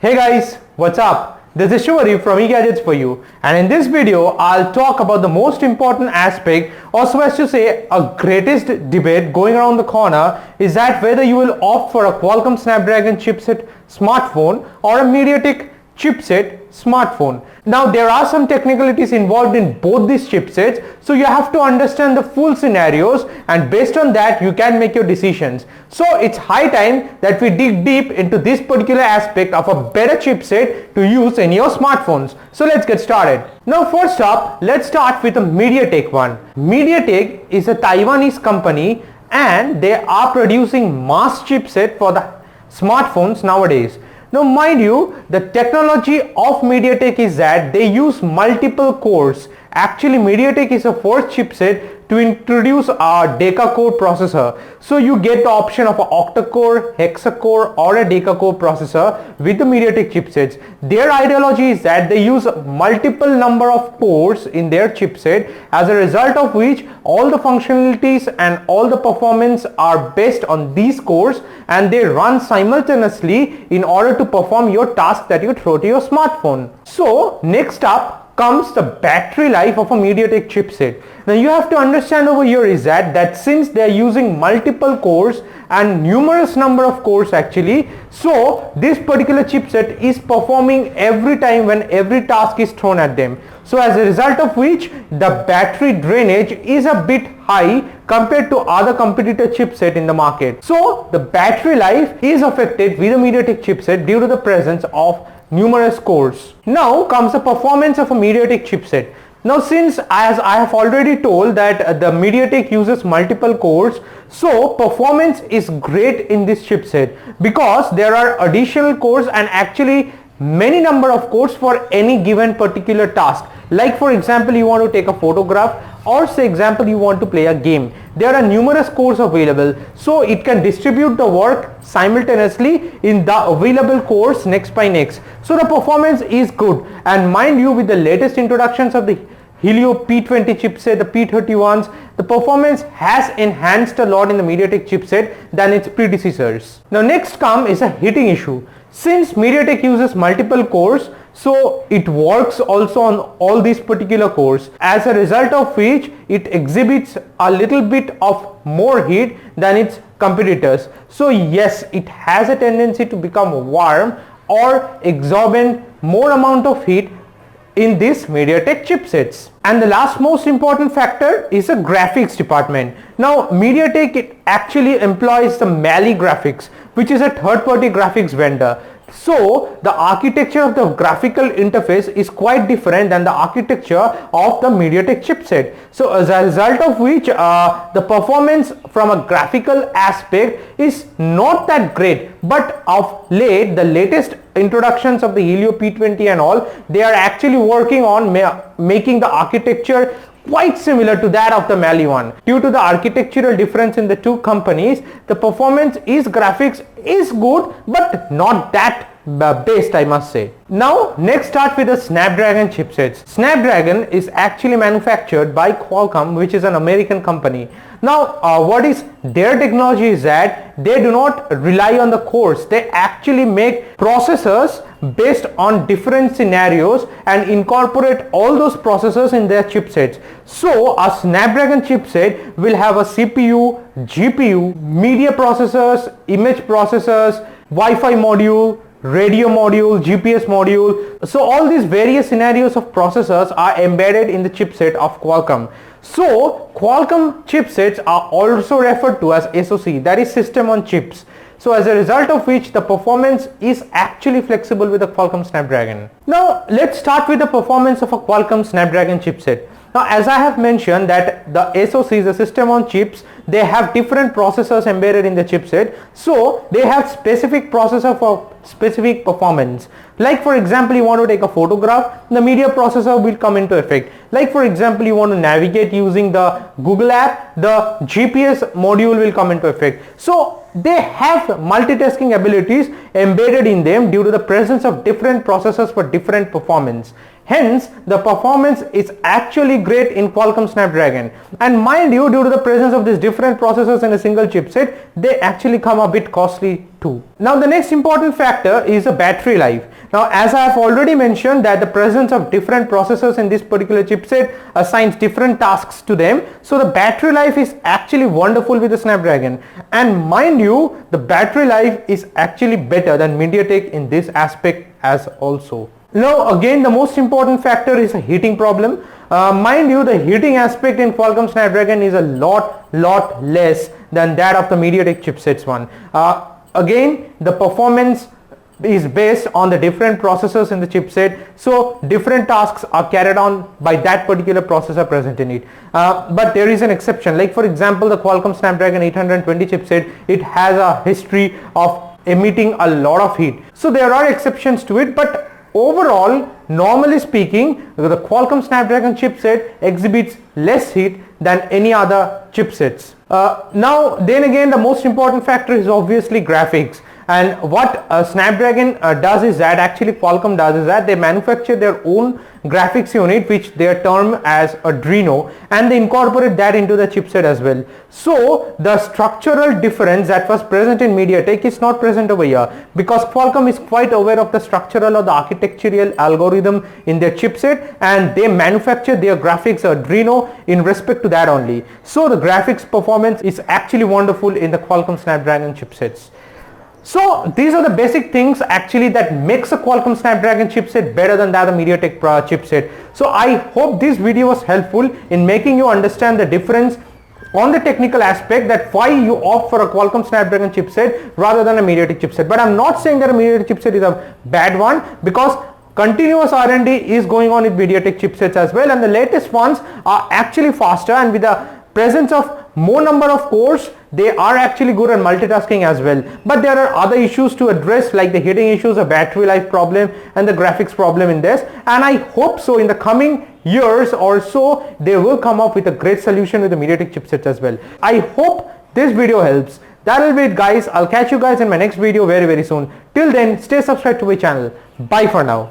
Hey guys, what's up? This is Shivari from eGadgets for you, and in this video I'll talk about the most important aspect, or so as to say a greatest debate going around the corner, is that whether you will opt for a Qualcomm Snapdragon chipset smartphone or a Mediatek chipset smartphone. Now there are some technicalities involved in both these chipsets, so you have to understand the full scenarios, and based on that you can make your decisions. So it's high time that we dig deep into this particular aspect of a better chipset to use in your smartphones. So let's get started. Now first up, let's start with the Mediatek one. Mediatek is a Taiwanese company and they are producing mass chipset for the smartphones nowadays. Now mind you, the technology of Mediatek is that they use multiple cores. Actually Mediatek is the first chipset to introduce a deca-core processor. So you get the option of an octa-core, hexa-core or a deca-core processor with the Mediatek chipsets. Their ideology is that they use multiple number of cores in their chipset, as a result of which all the functionalities and all the performance are based on these cores, and they run simultaneously in order to perform your task that you throw to your smartphone. So next up comes the battery life of a Mediatek chipset. Now you have to understand over here is that since they are using multiple cores and numerous number of cores actually, so this particular chipset is performing every time when every task is thrown at them. So as a result of which the battery drainage is a bit high compared to other competitor chipset in the market. So the battery life is affected with the Mediatek chipset due to the presence of numerous cores. Now comes the performance of a Mediatek chipset. Now since as I have already told that the Mediatek uses multiple cores, so performance is great in this chipset because there are additional cores and actually many number of cores for any given particular task. Like for example, you want to take a photograph, or say example you want to play a game. There are numerous cores available, so it can distribute the work simultaneously in the available cores next by next. So the performance is good, and mind you, with the latest introductions of the Helio P20 chipset, the P31s, the performance has enhanced a lot in the Mediatek chipset than its predecessors. Now next is a heating issue. Since Mediatek uses multiple cores, so it works also on all these particular cores, as a result of which it exhibits a little bit of more heat than its competitors. So yes, it has a tendency to become warm or exorbitant more amount of heat in this Mediatek chipsets. And the last most important factor is the graphics department. Now Mediatek, it actually employs the Mali Graphics, which is a third-party graphics vendor. So the architecture of the graphical interface is quite different than the architecture of the Mediatek chipset. So as a result of which the performance from a graphical aspect is not that great, but of late the latest introductions of the Helio P20 and all, they are actually working on making the architecture quite similar to that of the Mali one. Due to the architectural difference in the two companies, the performance graphics is good, but not that best, I must say. Now next start with the Snapdragon chipsets. Snapdragon is actually manufactured by Qualcomm, which is an American company. Now what is their technology is that they do not rely on the cores. They actually make processors based on different scenarios and incorporate all those processors in their chipsets. So a Snapdragon chipset will have a CPU, GPU, media processors, image processors, Wi-Fi module, radio module, GPS module. So all these various scenarios of processors are embedded in the chipset of Qualcomm. So Qualcomm chipsets are also referred to as SoC, that is system on chips. So as a result of which the performance is actually flexible with the Qualcomm Snapdragon. Now let's start with the performance of a Qualcomm Snapdragon chipset. Now as I have mentioned that the SoC is a system on chips, they have different processors embedded in the chipset, so they have specific processor for specific performance. Like for example, you want to take a photograph, the media processor will come into effect. Like for example, you want to navigate using the Google app, the GPS module will come into effect. So they have multitasking abilities embedded in them due to the presence of different processors for different performance. Hence, the performance is actually great in Qualcomm Snapdragon. And mind you, due to the presence of these different processors in a single chipset, they actually come a bit costly too. Now, the next important factor is the battery life. Now, as I have already mentioned that the presence of different processors in this particular chipset assigns different tasks to them. So, the battery life is actually wonderful with the Snapdragon. And mind you, the battery life is actually better than Mediatek in this aspect as also. Now, again, the most important factor is a heating problem. Mind you, the heating aspect in Qualcomm Snapdragon is a lot less than that of the Mediatek chipsets one. Again, the performance is based on the different processors in the chipset, so different tasks are carried on by that particular processor present in it. But there is an exception, like for example the Qualcomm Snapdragon 820 chipset, it has a history of emitting a lot of heat. So there are exceptions to it, but overall, normally speaking, the Qualcomm Snapdragon chipset exhibits less heat than any other chipsets. Now then again, the most important factor is obviously graphics. And what Snapdragon does is that, actually Qualcomm does is that they manufacture their own graphics unit, which they term as Adreno, and they incorporate that into the chipset as well. So the structural difference that was present in Mediatek is not present over here, because Qualcomm is quite aware of the structural or the architectural algorithm in their chipset, and they manufacture their graphics Adreno in respect to that only. So the graphics performance is actually wonderful in the Qualcomm Snapdragon chipsets. So these are the basic things actually that makes a Qualcomm Snapdragon chipset better than the other Mediatek chipset. So I hope this video was helpful in making you understand the difference on the technical aspect, that why you opt for a Qualcomm Snapdragon chipset rather than a Mediatek chipset. But I'm not saying that a Mediatek chipset is a bad one, because continuous R&D is going on with Mediatek chipsets as well, and the latest ones are actually faster, and with the presence of more number of cores, they are actually good at multitasking as well. But there are other issues to address, like the heating issues, a battery life problem, and the graphics problem in this. And I hope so in the coming years or so, they will come up with a great solution with the Mediatek chipsets as well. I hope this video helps. That will be it, guys. I'll catch you guys in my next video very soon. Till then, stay subscribed to my channel. Bye for now.